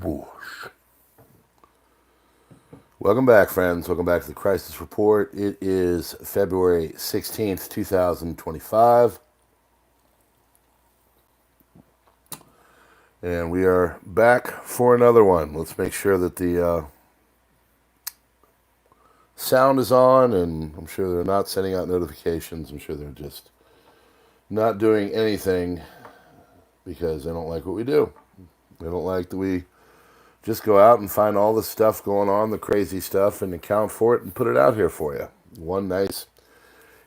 Whoosh. Welcome back, friends. Welcome back to the Crisis Report. It is February 16th, 2025. And we are back for another one. Let's make sure that the sound is on, and I'm sure they're not sending out notifications. I'm sure they're just not doing anything because they don't like what we do. They don't like that we just go out and find all the stuff going on, the crazy stuff, and account for it and put it out here for you. One nice,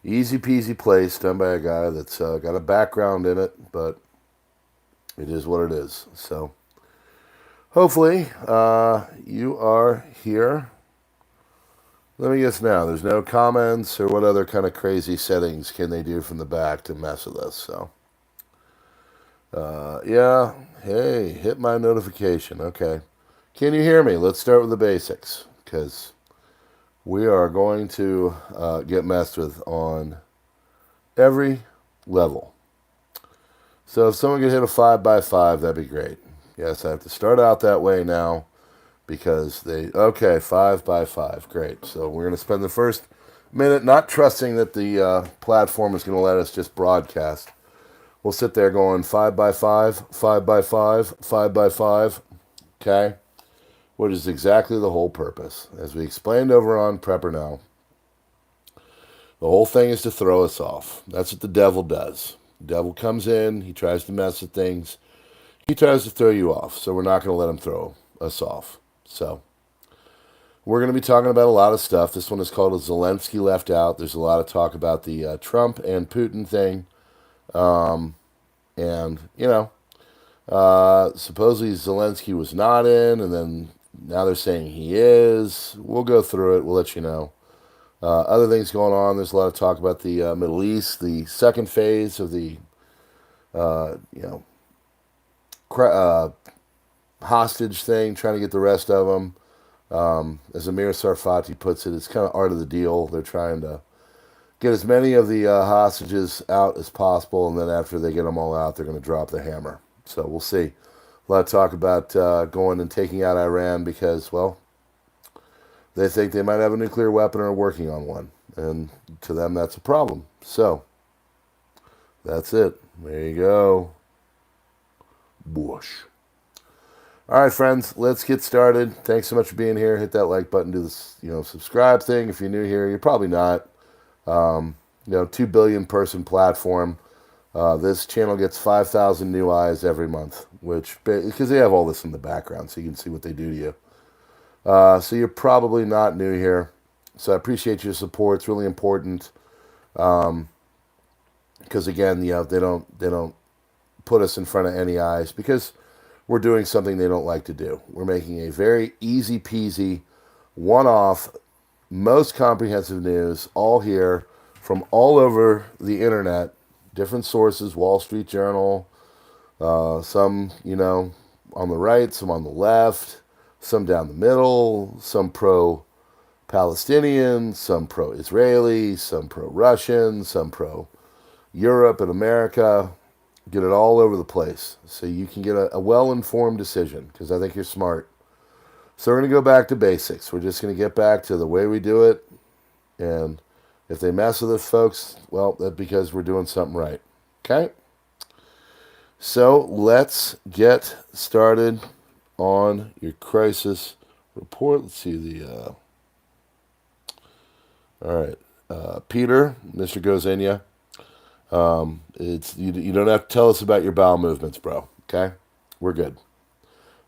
easy peasy place done by a guy that's got a background in it, but it is what it is. So hopefully you are here. Let me guess now, there's no comments, or what other kind of crazy settings can they do from the back to mess with us? So yeah, hey, hit my notification. Okay. Can you hear me? Let's start with the basics, because we are going to get messed with on every level. So if someone could hit a 5x5, that'd be great. Yes, I have to start out that way now, because okay, 5x5, great. So we're going to spend the first minute not trusting that the platform is going to let us just broadcast. We'll sit there going 5x5, 5x5, 5x5, okay? Which is exactly the whole purpose. As we explained over on PrepperNow, the whole thing is to throw us off. That's what the devil does. The devil comes in, he tries to mess with things, he tries to throw you off, so we're not going to let him throw us off. So we're going to be talking about a lot of stuff. This one is called a Zelensky Left Out. There's a lot of talk about the Trump and Putin thing. And, you know, supposedly Zelensky was not in, and then now they're saying he is. We'll go through it. We'll let you know. Other things going on. There's a lot of talk about the Middle East, the second phase of the, hostage thing, trying to get the rest of them. As Amir Sarfati puts it, it's kind of art of the deal. They're trying to get as many of the hostages out as possible, and then after they get them all out, they're going to drop the hammer. So we'll see. A lot of talk about going and taking out Iran because, well, they think they might have a nuclear weapon or are working on one. And to them, that's a problem. So, that's it. There you go. Whoosh. All right, friends, let's get started. Thanks so much for being here. Hit that like button. Do this, subscribe thing. If you're new here, you're probably not. 2 billion person platform. This channel gets 5,000 new eyes every month, because they have all this in the background, so you can see what they do to you. So you're probably not new here. So I appreciate your support. It's really important, because again, they don't put us in front of any eyes because we're doing something they don't like to do. We're making a very easy peasy, one-off, most comprehensive news, all here from all over the internet. Different sources, Wall Street Journal, some, on the right, some on the left, some down the middle, some pro-Palestinian, some pro-Israeli, some pro-Russian, some pro-Europe and America. Get it all over the place so you can get a well-informed decision, because I think you're smart. So we're going to go back to basics. We're just going to get back to the way we do it, and if they mess with us, folks, well, that's because we're doing something right. Okay? So let's get started on your crisis report. Let's see the... all right. Peter, Mr. Gozenia, you don't have to tell us about your bowel movements, bro. Okay? We're good.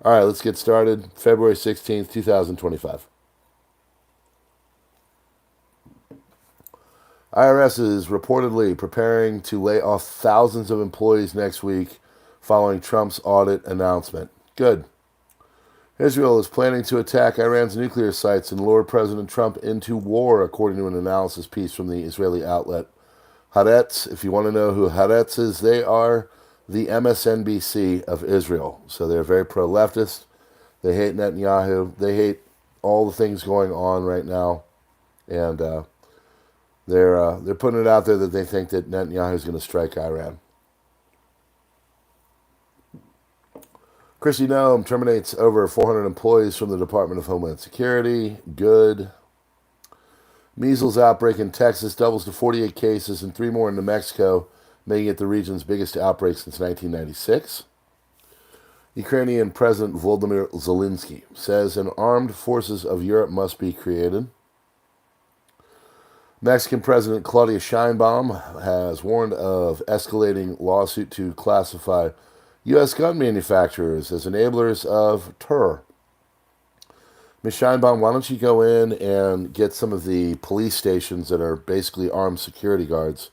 All right, let's get started. February 16th, 2025. IRS is reportedly preparing to lay off thousands of employees next week following Trump's audit announcement. Good. Israel is planning to attack Iran's nuclear sites and lure President Trump into war, according to an analysis piece from the Israeli outlet Haaretz. If you want to know who Haaretz is, they are the MSNBC of Israel. So they're very pro-leftist. They hate Netanyahu. They hate all the things going on right now. And they're putting it out there that they think that Netanyahu is going to strike Iran. Kristi Noem terminates over 400 employees from the Department of Homeland Security. Good. Measles outbreak in Texas doubles to 48 cases and 3 more in New Mexico, making it the region's biggest outbreak since 1996. Ukrainian President Volodymyr Zelensky says an armed forces of Europe must be created. Mexican President Claudia Sheinbaum has warned of escalating lawsuit to classify U.S. gun manufacturers as enablers of terror. Ms. Sheinbaum, why don't you go in and get some of the police stations that are basically armed security guards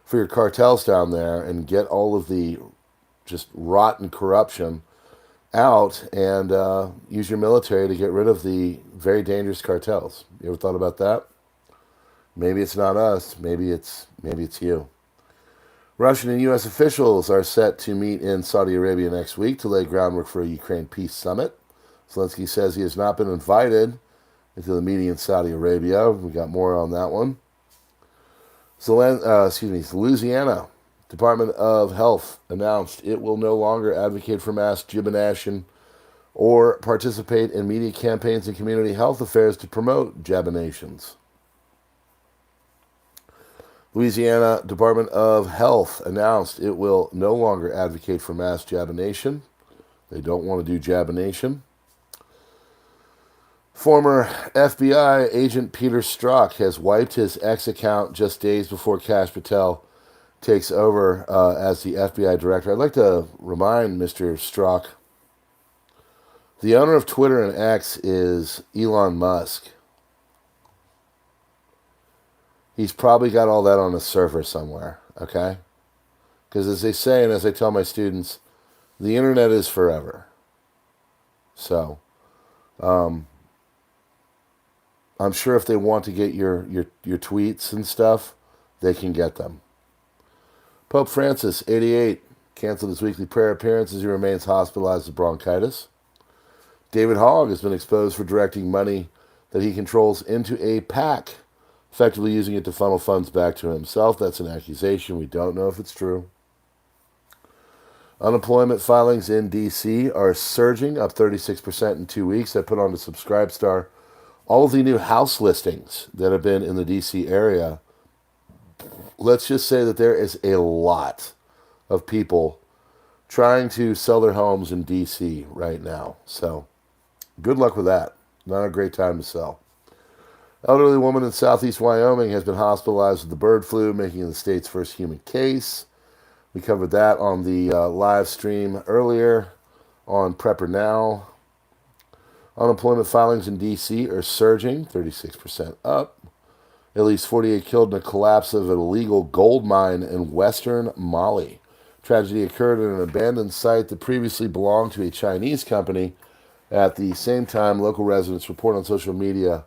for your cartels down there and get all of the just rotten corruption out and use your military to get rid of the very dangerous cartels. You ever thought about that? Maybe it's not us. Maybe it's you. Russian and U.S. officials are set to meet in Saudi Arabia next week to lay groundwork for a Ukraine peace summit. Zelensky says he has not been invited into the meeting in Saudi Arabia. We got more on that one. Louisiana Department of Health announced it will no longer advocate for mass jabination or participate in media campaigns and community health affairs to promote jabinations. Louisiana Department of Health announced it will no longer advocate for mass jabination. They don't want to do jabination. Former FBI agent Peter Strzok has wiped his X account just days before Kash Patel takes over as the FBI director. I'd like to remind Mr. Strzok, the owner of Twitter and X is Elon Musk. He's probably got all that on a server somewhere, okay? Because as they say, and as I tell my students, the internet is forever. So, I'm sure if they want to get your tweets and stuff, they can get them. Pope Francis, 88, canceled his weekly prayer appearance as he remains hospitalized with bronchitis. David Hogg has been exposed for directing money that he controls into a PAC, effectively using it to funnel funds back to himself. That's an accusation. We don't know if it's true. Unemployment filings in D.C. are surging, up 36% in 2 weeks. I put on to SubscribeStar all of the new house listings that have been in the D.C. area. Let's just say that there is a lot of people trying to sell their homes in D.C. right now. So, good luck with that. Not a great time to sell. Elderly woman in southeast Wyoming has been hospitalized with the bird flu, making it the state's first human case. We covered that on the live stream earlier on PrepperNow. Unemployment filings in D.C. are surging, 36% up. At least 48 killed in a collapse of an illegal gold mine in western Mali. Tragedy occurred at an abandoned site that previously belonged to a Chinese company. At the same time, local residents report on social media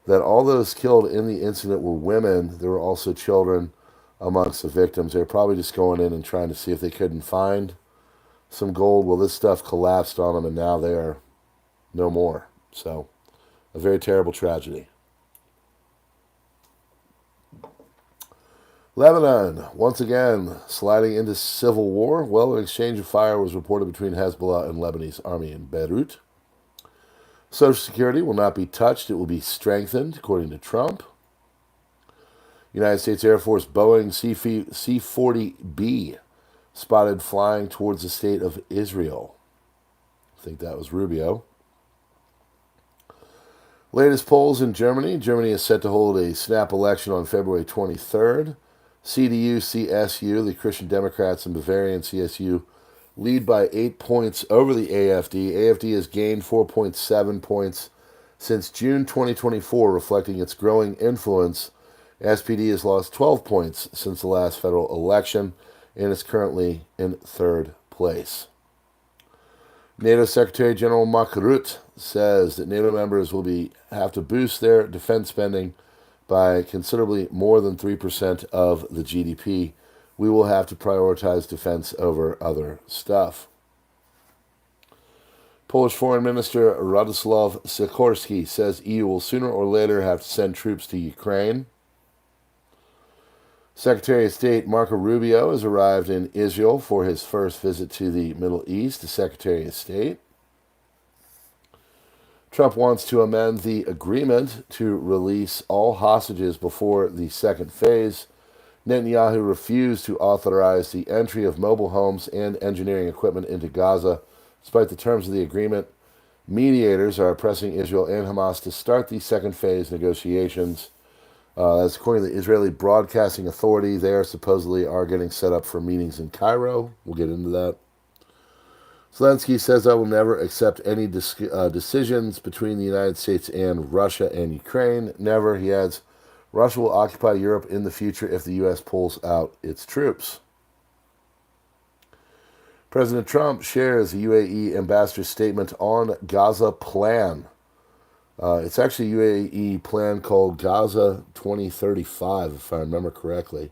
that all those killed in the incident were women. There were also children amongst the victims. They were probably just going in and trying to see if they couldn't find some gold. Well, this stuff collapsed on them, and now they are no more. So, a very terrible tragedy. Lebanon, once again, sliding into civil war. Well, an exchange of fire was reported between Hezbollah and Lebanese army in Beirut. Social Security will not be touched. It will be strengthened, according to Trump. United States Air Force Boeing C-40B spotted flying towards the state of Israel. I think that was Rubio. Latest polls in Germany. Germany is set to hold a snap election on February 23rd. CDU, CSU, the Christian Democrats, and Bavarian CSU lead by 8 points over the AfD. AfD has gained 4.7 points since June 2024, reflecting its growing influence. SPD has lost 12 points since the last federal election and is currently in third place. NATO Secretary General Mark Rutte says that NATO members will have to boost their defense spending by considerably more than 3% of the GDP. We will have to prioritize defense over other stuff. Polish Foreign Minister Radosław Sikorski says EU will sooner or later have to send troops to Ukraine. Secretary of State Marco Rubio has arrived in Israel for his first visit to the Middle East. The Secretary of State. Trump wants to amend the agreement to release all hostages before the second phase. Netanyahu refused to authorize the entry of mobile homes and engineering equipment into Gaza, despite the terms of the agreement. Mediators are pressing Israel and Hamas to start the second phase negotiations. That's according to the Israeli Broadcasting Authority. They supposedly are getting set up for meetings in Cairo. We'll get into that. Zelensky says, I will never accept any decisions between the United States and Russia and Ukraine. Never, he adds. Russia will occupy Europe in the future if the U.S. pulls out its troops. President Trump shares the UAE ambassador's statement on Gaza plan. It's actually a UAE plan called Gaza 2035, if I remember correctly.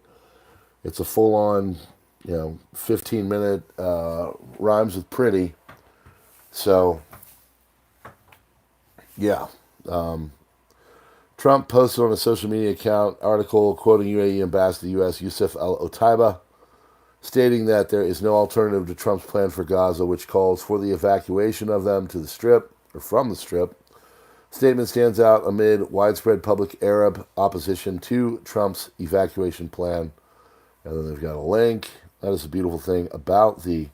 It's a full-on, 15-minute rhymes with pretty. So, yeah. Trump posted on a social media account article quoting UAE ambassador to the U.S. Youssef Al-Otaiba, stating that there is no alternative to Trump's plan for Gaza, which calls for the evacuation of them to the Strip, or from the Strip. Statement stands out amid widespread public Arab opposition to Trump's evacuation plan. And then they've got a link. That is a beautiful thing about the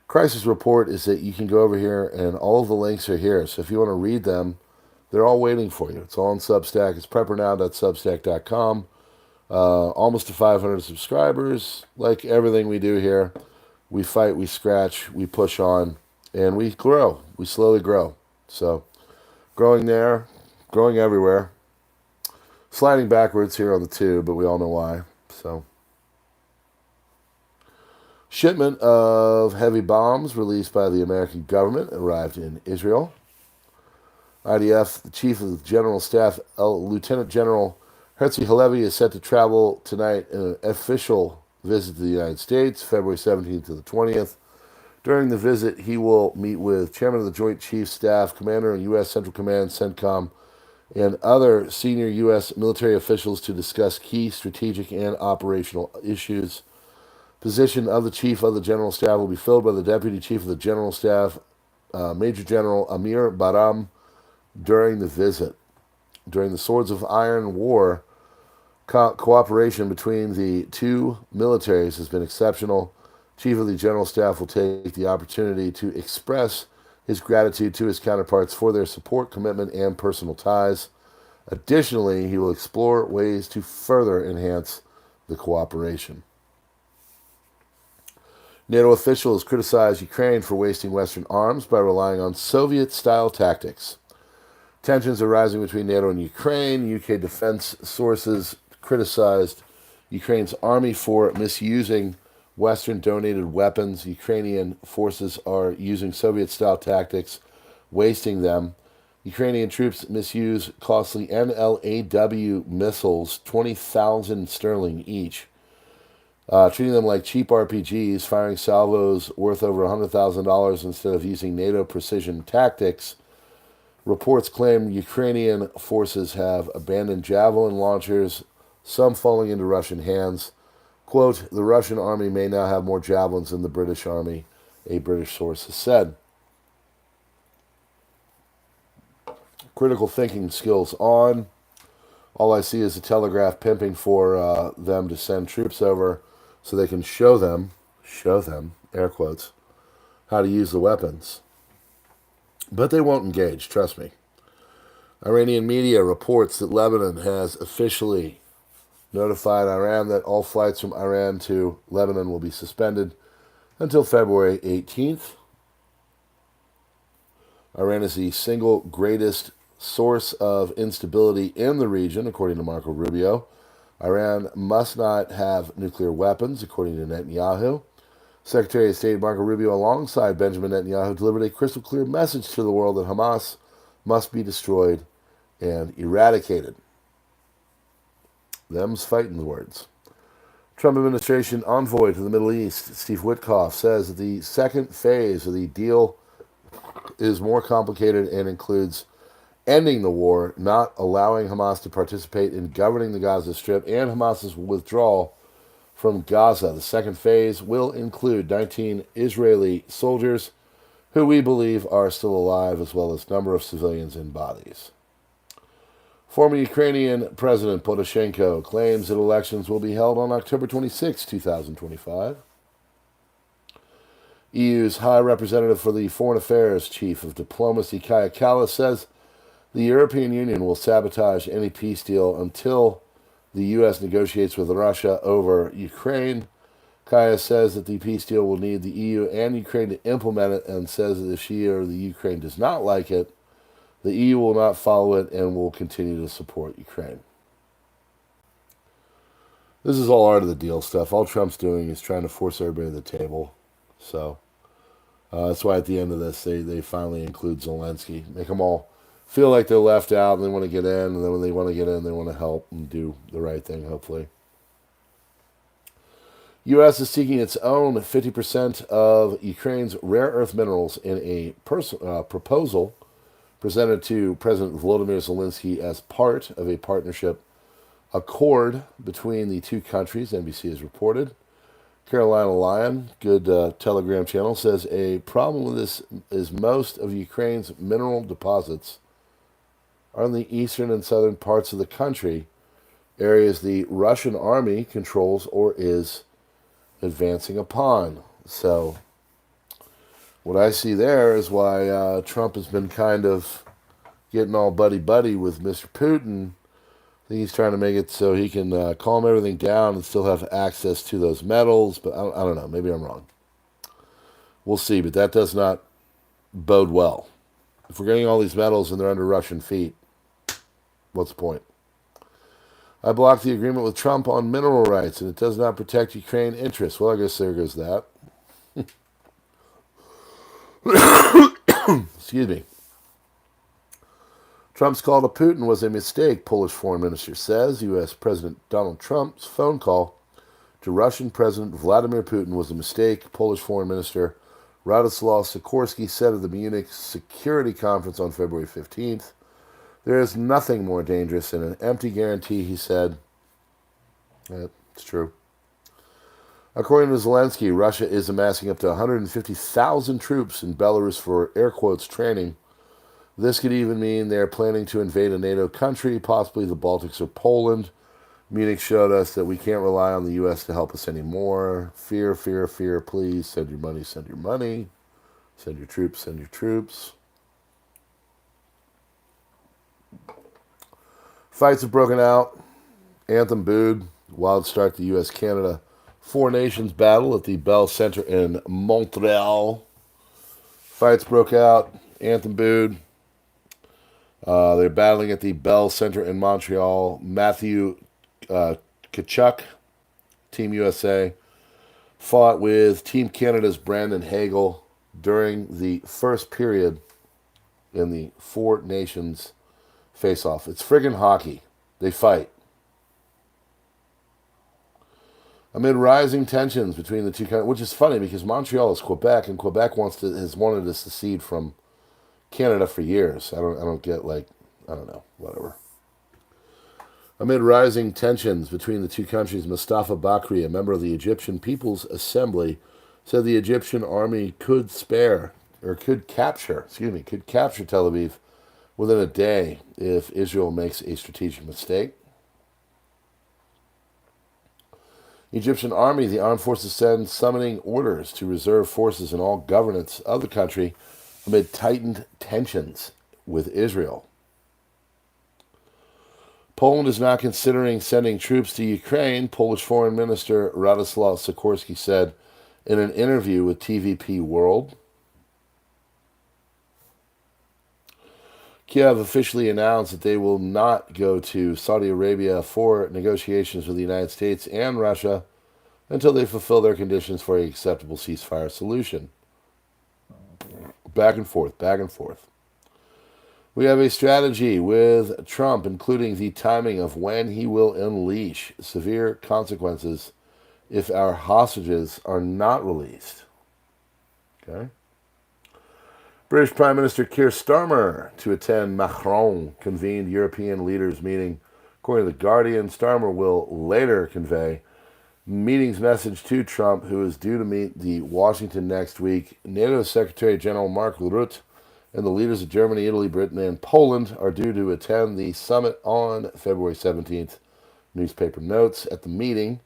crisis report, is that you can go over here and all of the links are here. So if you want to read them, they're all waiting for you. It's all on Substack. It's PrepperNow.substack.com. Almost to 500 subscribers. Like everything we do here, we fight, we scratch, we push on, and we grow. We slowly grow. So growing there, growing everywhere. Sliding backwards here on the tube, but we all know why. So, shipment of heavy bombs released by the American government arrived in Israel. IDF, the Chief of the General Staff, Lieutenant General Herzi Halevi, is set to travel tonight in an official visit to the United States, February 17th to the 20th. During the visit, he will meet with Chairman of the Joint Chiefs Staff, Commander of U.S. Central Command, CENTCOM, and other senior U.S. military officials to discuss key strategic and operational issues. Position of the Chief of the General Staff will be filled by the Deputy Chief of the General Staff, Major General Amir Baram, during the visit. During the Swords of Iron War, cooperation between the two militaries has been exceptional. Chief of the General Staff will take the opportunity to express his gratitude to his counterparts for their support, commitment, and personal ties. Additionally, he will explore ways to further enhance the cooperation. NATO officials criticized Ukraine for wasting Western arms by relying on Soviet-style tactics. Tensions are rising between NATO and Ukraine. UK defense sources criticized Ukraine's army for misusing Western-donated weapons. Ukrainian forces are using Soviet-style tactics, wasting them. Ukrainian troops misuse costly NLAW missiles, 20,000 sterling each, treating them like cheap RPGs, firing salvos worth over $100,000 instead of using NATO precision tactics. Reports claim Ukrainian forces have abandoned javelin launchers, some falling into Russian hands. Quote, the Russian army may now have more javelins than the British army, a British source has said. Critical thinking skills on. All I see is a telegraph pimping for them to send troops over so they can show them, air quotes, how to use the weapons. But they won't engage, trust me. Iranian media reports that Lebanon has officially notified Iran that all flights from Iran to Lebanon will be suspended until February 18th. Iran is the single greatest source of instability in the region, according to Marco Rubio. Iran must not have nuclear weapons, according to Netanyahu. Secretary of State Marco Rubio, alongside Benjamin Netanyahu, delivered a crystal clear message to the world that Hamas must be destroyed and eradicated. Them's fighting words. Trump administration envoy to the Middle East, Steve Witkoff, says that the second phase of the deal is more complicated and includes ending the war, not allowing Hamas to participate in governing the Gaza Strip, and Hamas's withdrawal from Gaza. The second phase will include 19 Israeli soldiers who we believe are still alive, as well as a number of civilians in bodies. Former Ukrainian President Poroshenko claims that elections will be held on October 26, 2025. EU's High Representative for the Foreign Affairs Chief of Diplomacy, Kaja Kallas, says the European Union will sabotage any peace deal until the U.S. negotiates with Russia over Ukraine. Kaya says that the peace deal will need the EU and Ukraine to implement it, and says that if she or the Ukraine does not like it, the EU will not follow it and will continue to support Ukraine. This is all art of the deal stuff. All Trump's doing is trying to force everybody to the table. So that's why at the end of this, they finally include Zelensky. Make them all feel like they're left out and they want to get in, and then when they want to get in, they want to help and do the right thing, hopefully. U.S. is seeking its own 50% of Ukraine's rare earth minerals in a proposal presented to President Volodymyr Zelensky as part of a partnership accord between the two countries, NBC has reported. Carolina Lion, good Telegram channel, says a problem with this is most of Ukraine's mineral deposits are in the eastern and southern parts of the country, areas the Russian army controls or is advancing upon. So what I see there is why Trump has been kind of getting all buddy-buddy with Mr. Putin. I think he's trying to make it so he can calm everything down and still have access to those metals, but I don't know. Maybe I'm wrong. We'll see, but that does not bode well. If we're getting all these metals and they're under Russian feet, what's the point? I blocked the agreement with Trump on mineral rights, and it does not protect Ukraine interests. Well, I guess there goes that. Excuse me. Trump's call to Putin was a mistake, Polish foreign minister says. U.S. President Donald Trump's phone call to Russian President Vladimir Putin was a mistake, Polish foreign minister Radoslaw Sikorski said at the Munich Security Conference on February 15th. There is nothing more dangerous than an empty guarantee, he said. It's true. According to Zelensky, Russia is amassing up to 150,000 troops in Belarus for, air quotes, training. This could even mean they're planning to invade a NATO country, possibly the Baltics or Poland. Munich showed us that we can't rely on the U.S. to help us anymore. Fear, fear, fear, please. Send your money, send your money. Send your troops, send your troops. Fights have broken out. Anthem booed. Wild start to U.S.-Canada Four Nations battle at the Bell Center in Montreal. Fights broke out. Anthem booed. They're battling at the Bell Center in Montreal. Matthew Tkachuk, Team USA, fought with Team Canada's Brandon Hagel during the first period in the Four Nations face-off. It's friggin' hockey. They fight. Amid rising tensions between the two countries, which is funny because Montreal is Quebec, and Quebec has wanted to secede from Canada for years. I don't get, like, I don't know, whatever. Amid rising tensions between the two countries, Mustafa Bakri, a member of the Egyptian People's Assembly, said the Egyptian army could capture Tel Aviv within a day if Israel makes a strategic mistake. Egyptian army, the armed forces said, summoning orders to reserve forces in all governance of the country amid tightened tensions with Israel. Poland is not considering sending troops to Ukraine, Polish Foreign Minister Radoslaw Sikorski said in an interview with TVP World. Kiev officially announced that they will not go to Saudi Arabia for negotiations with the United States and Russia until they fulfill their conditions for an acceptable ceasefire solution. Back and forth, back and forth. We have a strategy with Trump, including the timing of when he will unleash severe consequences if our hostages are not released. Okay? British Prime Minister Keir Starmer to attend Macron-convened European leaders meeting. According to The Guardian, Starmer will later convey meeting's message to Trump, who is due to meet the Washington next week. NATO Secretary General Mark Rutte and the leaders of Germany, Italy, Britain, and Poland are due to attend the summit on February 17th. Newspaper notes at the meeting,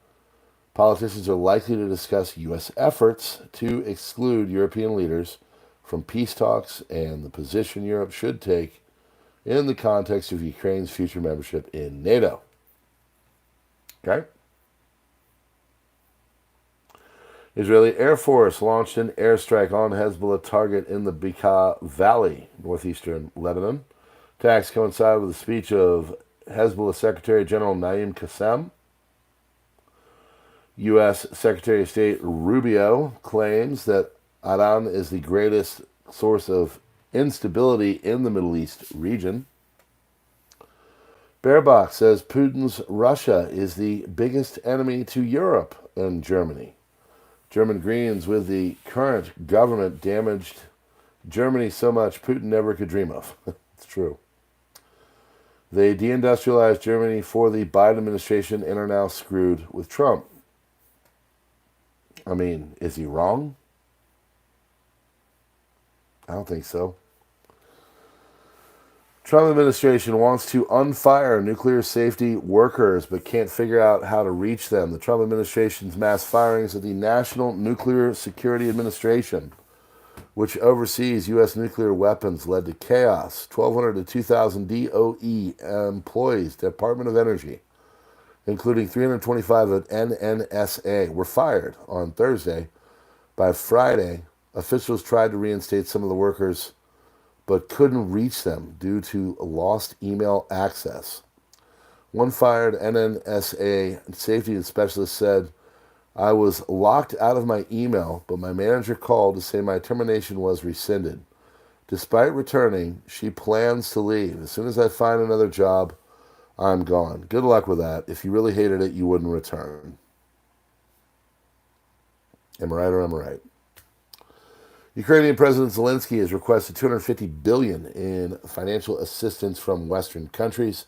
politicians are likely to discuss U.S. efforts to exclude European leaders from peace talks and the position Europe should take in the context of Ukraine's future membership in NATO. Okay? Israeli Air Force launched an airstrike on Hezbollah target in the Bekaa Valley, northeastern Lebanon. Attacks coincide with the speech of Hezbollah Secretary General Naim Qassem. U.S. Secretary of State Rubio claims that Iran is the greatest source of instability in the Middle East region. Baerbock says Putin's Russia is the biggest enemy to Europe and Germany. German Greens with the current government damaged Germany so much Putin never could dream of. It's true. They deindustrialized Germany for the Biden administration and are now screwed with Trump. I mean, is he wrong? I don't think so. Trump administration wants to unfire nuclear safety workers but can't figure out how to reach them. The Trump administration's mass firings of the National Nuclear Security Administration, which oversees U.S. nuclear weapons, led to chaos. 1,200 to 2,000 DOE employees, Department of Energy, including 325 at NNSA, were fired on Thursday. By Friday, officials tried to reinstate some of the workers but couldn't reach them due to lost email access. One fired NNSA safety specialist said, "I was locked out of my email, but my manager called to say my termination was rescinded. Despite returning, she plans to leave. As soon as I find another job, I'm gone. Good luck with that. If you really hated it, you wouldn't return." Am I right or am I right? Ukrainian President Zelensky has requested $250 billion in financial assistance from Western countries.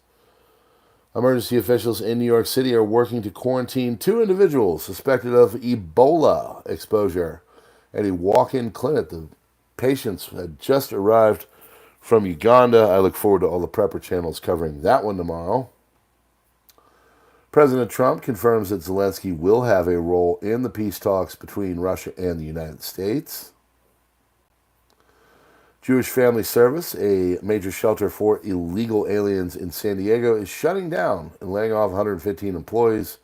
Emergency officials in New York City are working to quarantine 2 individuals suspected of Ebola exposure at a walk-in clinic. The patients had just arrived from Uganda. I look forward to all the Prepper channels covering that one tomorrow. President Trump confirms that Zelensky will have a role in the peace talks between Russia and the United States. Jewish Family Service, a major shelter for illegal aliens in San Diego, is shutting down and laying off 115 employees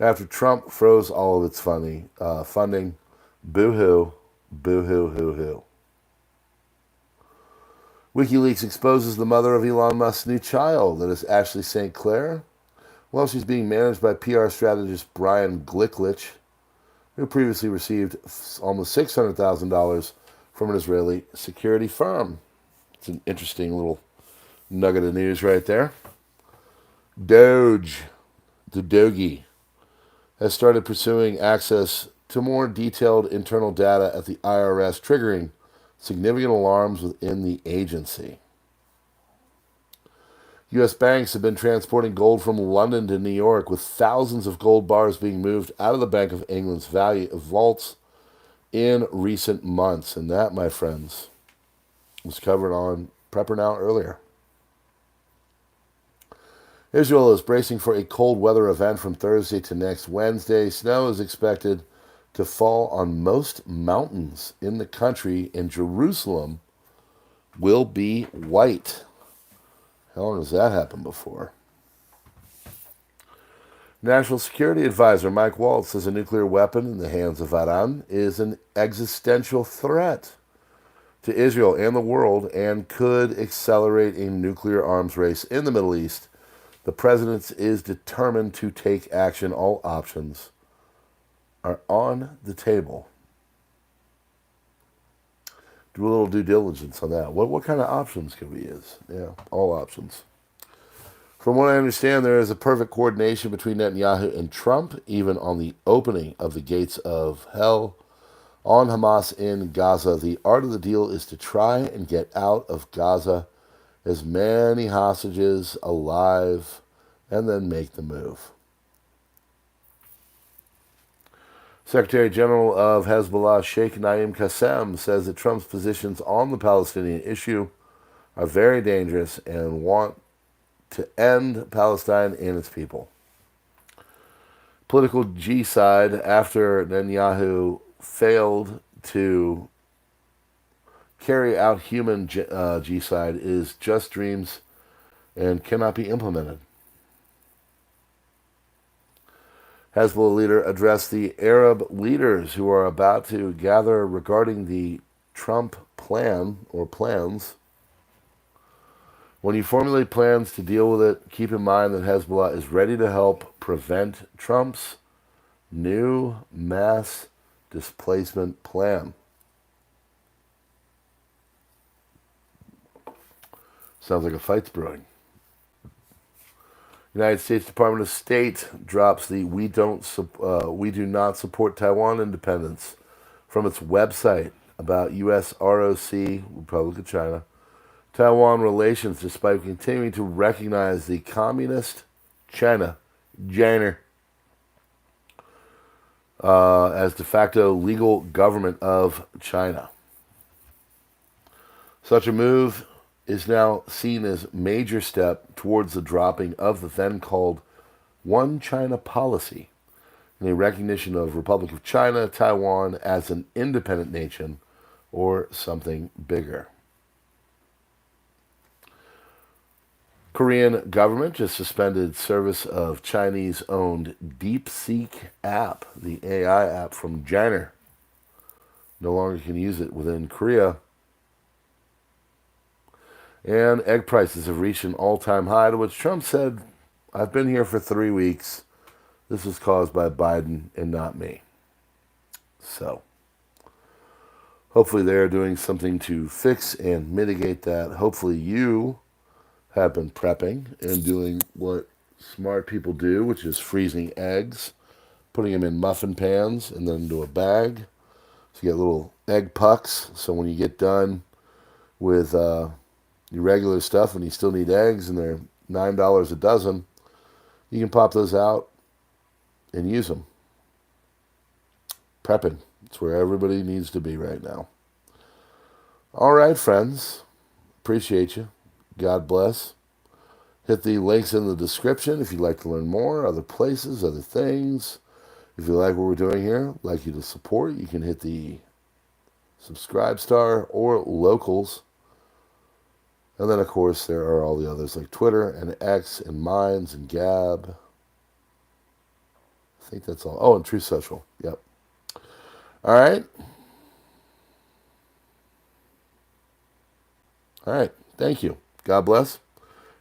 after Trump froze all of its funding. Boo-hoo, boo-hoo, hoo-hoo. WikiLeaks exposes the mother of Elon Musk's new child, that is Ashley St. Clair. Well, she's being managed by PR strategist Brian Glicklich, who previously received almost $600,000 from an Israeli security firm. It's an interesting little nugget of news right there. Doge, the Dogie, has started pursuing access to more detailed internal data at the IRS, triggering significant alarms within the agency. U.S. banks have been transporting gold from London to New York, with thousands of gold bars being moved out of the Bank of England's vaults in recent months. And that, my friends, was covered on PrepperNow earlier. Israel is bracing for a cold weather event from Thursday to next Wednesday. Snow is expected to fall on most mountains in the country, and Jerusalem will be white. How long has that happened before? National Security Advisor Mike Waltz says a nuclear weapon in the hands of Iran is an existential threat to Israel and the world and could accelerate a nuclear arms race in the Middle East. The president is determined to take action. All options are on the table. Do a little due diligence on that. What kind of options can we use? Yeah, all options. From what I understand, there is a perfect coordination between Netanyahu and Trump, even on the opening of the gates of hell on Hamas in Gaza. The art of the deal is to try and get out of Gaza as many hostages alive and then make the move. Secretary General of Hezbollah, Sheikh Naim Qassem, says that Trump's positions on the Palestinian issue are very dangerous and want to end Palestine and its people. Political G-side after Netanyahu failed to carry out human G-side is just dreams and cannot be implemented. Hezbollah leader addressed the Arab leaders who are about to gather regarding the Trump plan or plans. When you formulate plans to deal with it, keep in mind that Hezbollah is ready to help prevent Trump's new mass displacement plan. Sounds like a fight's brewing. United States Department of State drops the we do not support Taiwan independence from its website about U.S. ROC, Republic of China, Taiwan relations, despite continuing to recognize the communist China as de facto legal government of China. Such a move is now seen as a major step towards the dropping of the then called One China policy in a recognition of Republic of China, Taiwan as an independent nation or something bigger. Korean government just suspended service of Chinese-owned DeepSeek app, the AI app from China. No longer can use it within Korea. And egg prices have reached an all-time high, to which Trump said, I've been here for 3 weeks. This was caused by Biden and not me. So, hopefully they're doing something to fix and mitigate that. Hopefully you have been prepping and doing what smart people do, which is freezing eggs, putting them in muffin pans and then into a bag. So you get little egg pucks. So when you get done with your regular stuff and you still need eggs and they're $9 a dozen, you can pop those out and use them. Prepping. It's where everybody needs to be right now. All right, friends. Appreciate you. God bless. Hit the links in the description if you'd like to learn more, other places, other things. If you like what we're doing here, like you to support, you can hit the subscribe star or locals. And then, of course, there are all the others like Twitter and X and Minds and Gab. I think that's all. Oh, and Truth Social. Yep. All right. All right. Thank you. God bless.